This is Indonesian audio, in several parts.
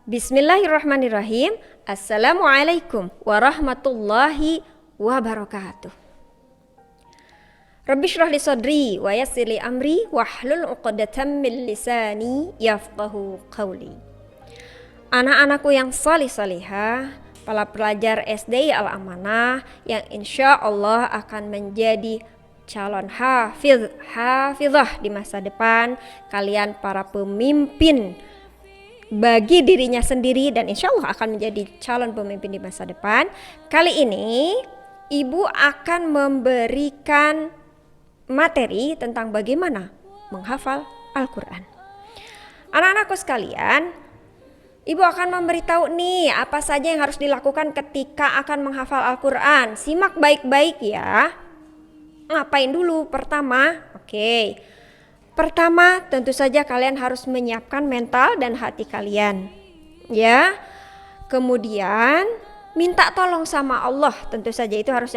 Bismillahirrahmanirrahim. Assalamualaikum warahmatullahi wabarakatuh. Rabbi shrah li sadri wa yassir li amri wahlul 'uqdatam min lisani yafqahu qawli. Anak-anakku yang salih-salihah, para pelajar SD Al-Amanah yang insya Allah akan menjadi calon hafizah di masa depan, kalian para pemimpin bagi dirinya sendiri dan insya Allah akan menjadi calon pemimpin di masa depan. Kali ini Ibu akan memberikan materi tentang bagaimana menghafal Al-Quran. Anak-anakku sekalian, Ibu akan memberitahu nih apa saja yang harus dilakukan ketika akan menghafal Al-Quran. Simak baik-baik ya. Ngapain dulu? Pertama, tentu saja kalian harus menyiapkan mental dan hati kalian. Ya. Kemudian minta tolong sama Allah, tentu saja itu harus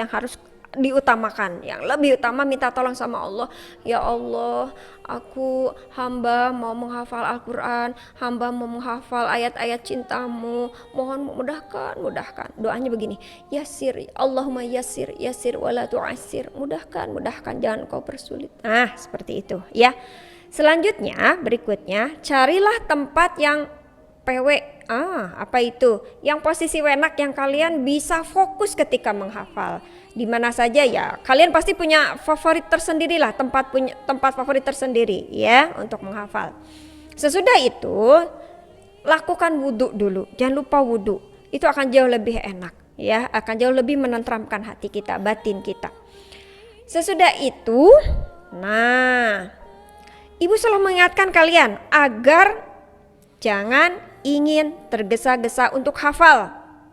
diutamakan. Yang lebih utama minta tolong sama Allah. Ya Allah, aku hamba mau menghafal Al-Quran, hamba mau menghafal ayat-ayat cintamu, mohon mudahkan. Doanya begini, yassir, Allahumma yassir wala tu'assir, mudahkan, jangan kau persulit. Nah, seperti itu ya. Selanjutnya, berikutnya, carilah tempat yang PW. Apa itu? Yang posisi enak yang kalian bisa fokus ketika menghafal. Di mana saja ya, kalian pasti punya favorit tersendiri lah, tempat favorit tersendiri ya untuk menghafal. Sesudah itu, lakukan wudhu dulu. Jangan lupa wudhu. Itu akan jauh lebih enak ya, akan jauh lebih menenteramkan hati kita, batin kita. Sesudah itu, Ibu selalu mengingatkan kalian agar jangan ingin tergesa-gesa untuk hafal.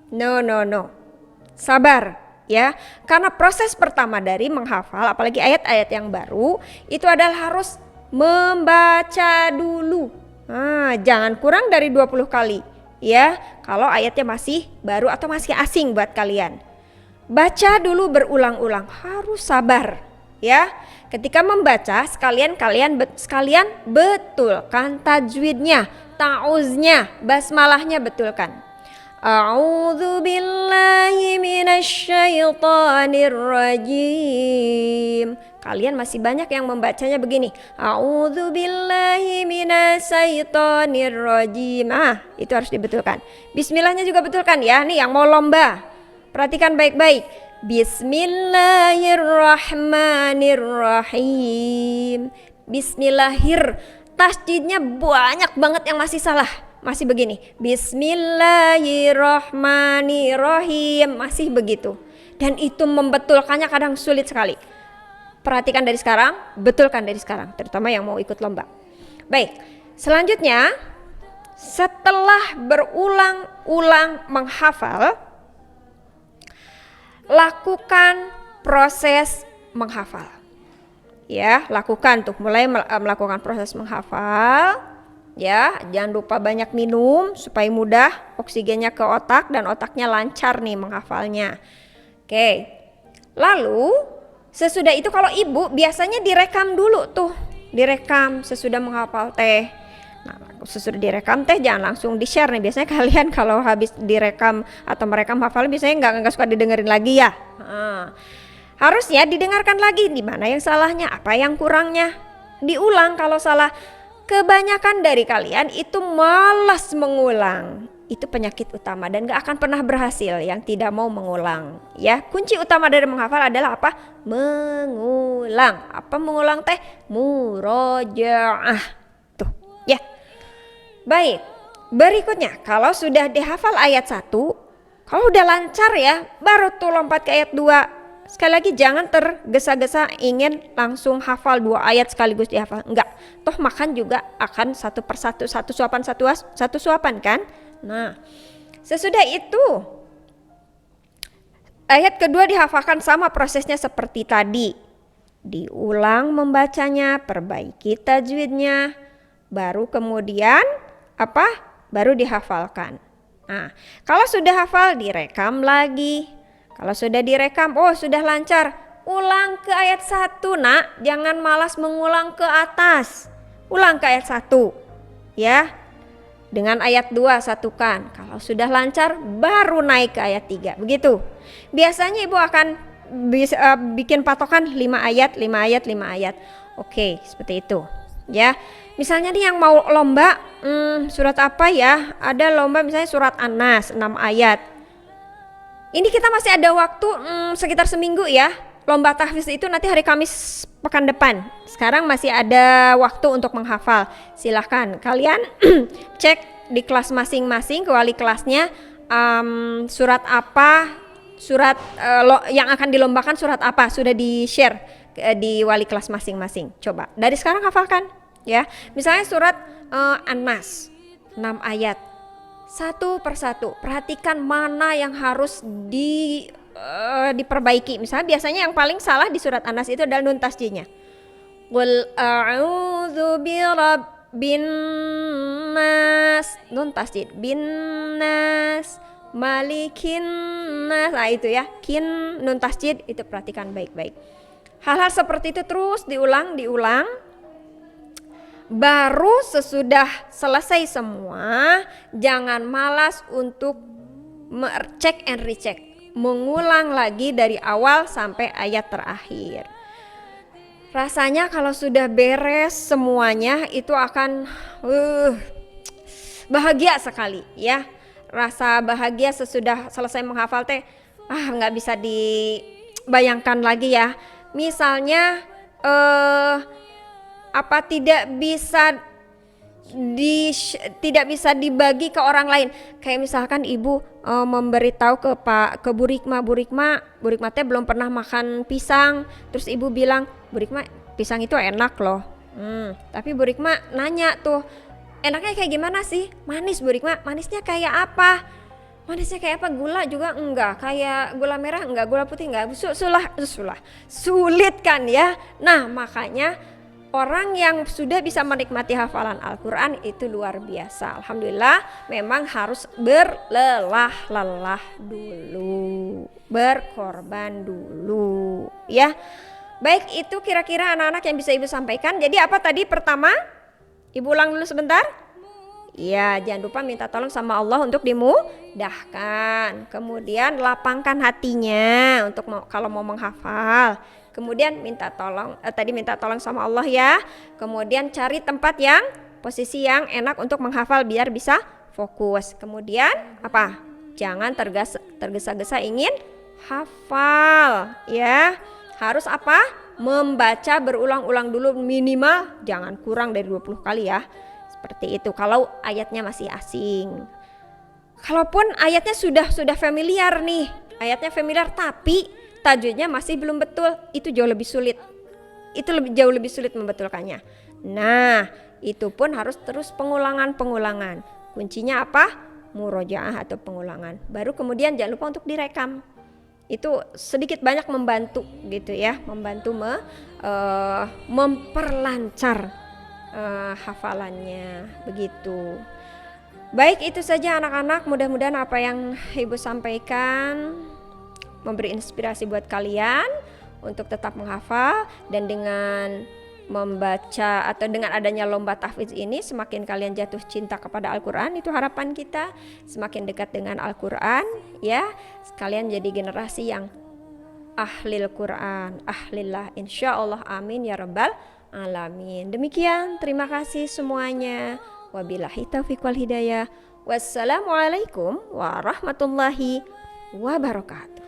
No. Sabar ya. Karena proses pertama dari menghafal, apalagi ayat-ayat yang baru, itu adalah harus membaca dulu. Jangan kurang dari 20 kali ya. Kalau ayatnya masih baru atau masih asing buat kalian. Baca dulu berulang-ulang, harus sabar ya. Ketika membaca sekalian betulkan tajwidnya, ta'uznya, basmalahnya betulkan. A'udzu billahi minasyaitonir rajim. Kalian masih banyak yang membacanya begini. A'udzu billahi minasyaitonir rajim. Itu harus dibetulkan. Bismillahnya juga betulkan ya. Nih yang mau lomba, perhatikan baik-baik. Bismillahirrahmanirrahim. Bismillahir, tasdidnya banyak banget yang masih salah. Masih begini, bismillahirrahmanirrahim, masih begitu. Dan itu membetulkannya kadang sulit sekali. Perhatikan dari sekarang, betulkan dari sekarang, terutama yang mau ikut lomba. Baik, selanjutnya setelah berulang-ulang menghafal, lakukan proses menghafal. Ya, lakukan tuh, mulai melakukan proses menghafal. Ya, jangan lupa banyak minum supaya mudah oksigennya ke otak dan otaknya lancar nih menghafalnya. Oke. Lalu, sesudah itu kalau ibu biasanya direkam dulu tuh. Direkam sesudah menghafal teh. Sesudah direkam teh jangan langsung di-share nih. Biasanya kalian kalau habis direkam atau merekam hafal biasanya nggak suka didengerin lagi ya. Harusnya didengarkan lagi, di mana yang salahnya, apa yang kurangnya. Diulang kalau salah. Kebanyakan dari kalian itu malas mengulang. Itu penyakit utama dan gak akan pernah berhasil yang tidak mau mengulang. Ya, kunci utama dari menghafal adalah apa? Mengulang. Apa mengulang teh? Murojaah. Tuh, ya. Baik, berikutnya kalau sudah dihafal ayat 1, kalau udah lancar ya, baru tuh lompat ke ayat 2. Sekali lagi jangan tergesa-gesa ingin langsung hafal 2 ayat sekaligus dihafal. Enggak, toh makan juga akan satu persatu, satu suapan kan. Nah, sesudah itu ayat kedua dihafalkan sama prosesnya seperti tadi. Diulang membacanya, perbaiki tajwidnya, baru kemudian baru dihafalkan. Nah, kalau sudah hafal direkam lagi. Kalau sudah direkam, sudah lancar, ulang ke ayat 1 nak, jangan malas mengulang ke atas. Ulang ke ayat 1 ya. dengan ayat 2 satukan. Kalau sudah lancar baru naik ke ayat 3. Begitu. Biasanya ibu akan bikin patokan 5 ayat, 5 ayat, 5 ayat. Oke, seperti itu. Ya. Misalnya nih yang mau lomba surat apa ya? Ada lomba misalnya surat An-Nas 6 ayat. Ini kita masih ada waktu sekitar seminggu ya. Lomba tahfiz itu nanti hari Kamis pekan depan. Sekarang masih ada waktu untuk menghafal. Silahkan kalian cek di kelas masing-masing ke wali kelasnya surat apa, surat yang akan dilombakan surat apa sudah di-share di wali kelas masing-masing. Coba dari sekarang hafalkan ya. Misalnya surat An-Nas 6 ayat. Satu persatu perhatikan mana yang harus diperbaiki. Misalnya biasanya yang paling salah di surat An-Nas itu adalah nun tasjidnya. Qul a'udzu birabbin nas, nun tasjid, bin nas, malikin nas. Nah itu ya, kin nun tasjid itu perhatikan baik-baik. Hal-hal seperti itu terus diulang. Baru sesudah selesai semua, jangan malas untuk cek and recheck, mengulang lagi dari awal sampai ayat terakhir. Rasanya kalau sudah beres semuanya itu akan bahagia sekali ya. Rasa bahagia sesudah selesai menghafal teh nggak bisa dibayangkan lagi ya. Misalnya tidak bisa dibagi ke orang lain. Kayak misalkan ibu memberitahu ke Bu Rikma teh belum pernah makan pisang, terus ibu bilang, Bu Rikma pisang itu enak loh. Tapi Bu Rikma nanya tuh, enaknya kayak gimana sih? Manis Bu Rikma, manisnya kayak apa? Manisnya kayak apa? Gula juga enggak, kayak gula merah enggak, gula putih enggak. Sulit kan ya. Nah makanya orang yang sudah bisa menikmati hafalan Al-Quran itu luar biasa. Alhamdulillah memang harus berlelah-lelah dulu, berkorban dulu ya. Baik, itu kira-kira anak-anak yang bisa ibu sampaikan. Jadi apa tadi pertama? Ibu ulang dulu sebentar. Ya, jangan lupa minta tolong sama Allah untuk dimudahkan. Kemudian lapangkan hatinya untuk kalau mau menghafal. Kemudian minta tolong sama Allah ya. Kemudian cari tempat yang posisi yang enak untuk menghafal biar bisa fokus. Kemudian apa? Jangan tergesa-gesa ingin hafal ya. Harus apa? Membaca berulang-ulang dulu minimal jangan kurang dari 20 kali ya. Seperti itu kalau ayatnya masih asing. Kalaupun ayatnya sudah familiar nih, ayatnya familiar tapi tajwidnya masih belum betul, itu jauh lebih sulit. Jauh lebih sulit membetulkannya. Nah, itu pun harus terus pengulangan. Kuncinya apa? Murojaah atau pengulangan. Baru kemudian jangan lupa untuk direkam. Itu sedikit banyak membantu gitu ya, membantu memperlancar hafalannya begitu. Baik, itu saja anak-anak, mudah-mudahan apa yang ibu sampaikan memberi inspirasi buat kalian untuk tetap menghafal, dan dengan membaca atau dengan adanya lomba tahfiz ini semakin kalian jatuh cinta kepada Al-Quran. Itu harapan kita, semakin dekat dengan Al-Quran ya, sekalian jadi generasi yang ahlil Quran, ahlillah, insyaallah, amin ya rabbal alamin. Demikian, terima kasih semuanya. Wabillahi taufiq wal hidayah. Wassalamualaikum warahmatullahi wabarakatuh.